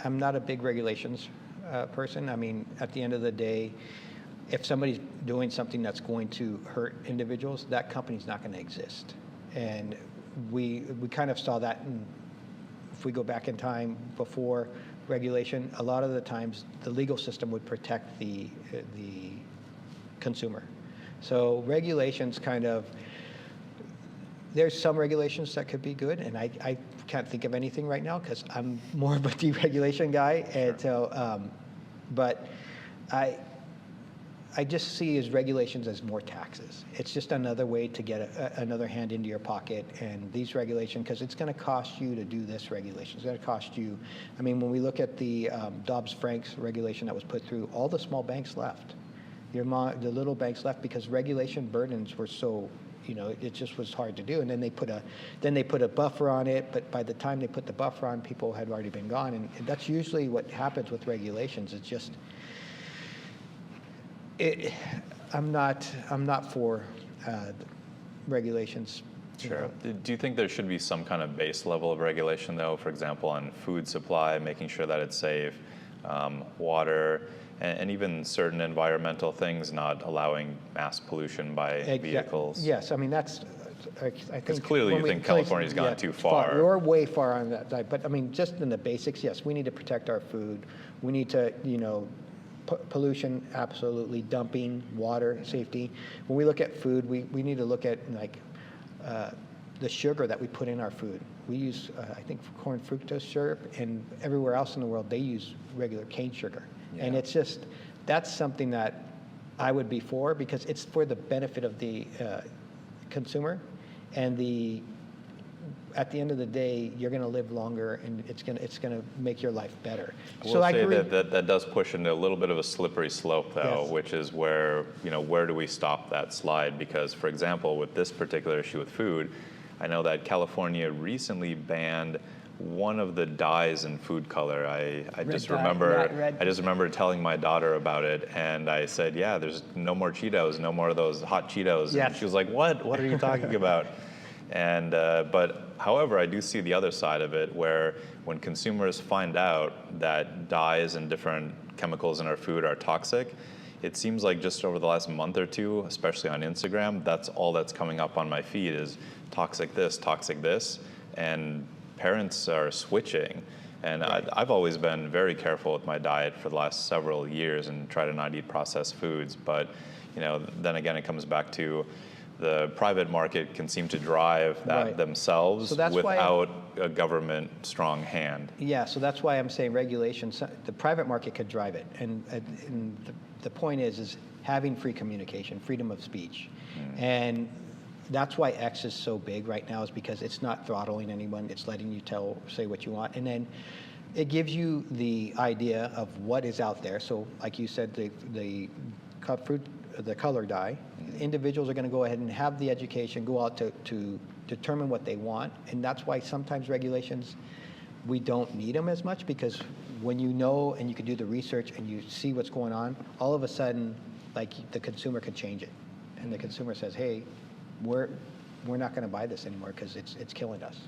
I'm not a big regulations person. I mean, at the end of the day, if somebody's doing something that's going to hurt individuals, that company's not going to exist. And we kind of saw that if we go back in time before regulation, a lot of the times the legal system would protect the consumer. So regulations kind of, there's some regulations that could be good, and I can't think of anything right now because I'm more of a deregulation guy. Sure. And so, but I just see as regulations as more taxes. It's just another way to get another hand into your pocket. And these regulations, because it's going to cost you to do this regulation. It's going to cost you. I mean, when we look at the Dodd-Frank regulation that was put through, all the small banks left. The little banks left because regulation burdens were so, it just was hard to do. And then they put a buffer on it. But by the time they put the buffer on, people had already been gone. And that's usually what happens with regulations. It's just. I'm not for regulations. Sure. Do you think there should be some kind of base level of regulation, though? For example, on food supply, making sure that it's safe, water, and even certain environmental things, not allowing mass pollution by vehicles. Yes, I mean that's. I think because clearly you think California's gone too far. We're way far on that side. But I mean, just in the basics, yes, we need to protect our food. We need to, pollution, absolutely. Dumping, water, safety. When we look at food, we need to look at like the sugar that we put in our food. We use, I think, corn fructose syrup, and everywhere else in the world they use regular cane sugar. Yeah. And it's just, that's something that I would be for because it's for the benefit of the consumer, and at the end of the day, you're going to live longer, and it's going to make your life better. I will say that does push into a little bit of a slippery slope, though, yes. Which is where where do we stop that slide? Because, for example, with this particular issue with food, I know that California recently banned one of the dyes in food color. I just remember telling my daughter about it, and I said, "Yeah, there's no more Cheetos, no more of those hot Cheetos." Yes. And she was like, "What? What are you talking about?" And but however, I do see the other side of it, where when consumers find out that dyes and different chemicals in our food are toxic, it seems like just over the last month or two, especially on Instagram, that's all that's coming up on my feed is toxic this, and parents are switching. And right. I've always been very careful with my diet for the last several years and try to not eat processed foods. But then again, it comes back to the private market can seem to drive that right. themselves without a government strong hand. Yeah, so that's why I'm saying regulations. The private market could drive it, and the point is having free communication, freedom of speech, and that's why X is so big right now, is because it's not throttling anyone. It's letting you say what you want, and then it gives you the idea of what is out there. So, like you said, the color dye. Individuals are going to go ahead and have the education, go out to determine what they want, and that's why sometimes regulations, we don't need them as much, because when you know and you can do the research and you see what's going on, all of a sudden, like, the consumer can change it, and the consumer says, "Hey, we're not going to buy this anymore because it's killing us."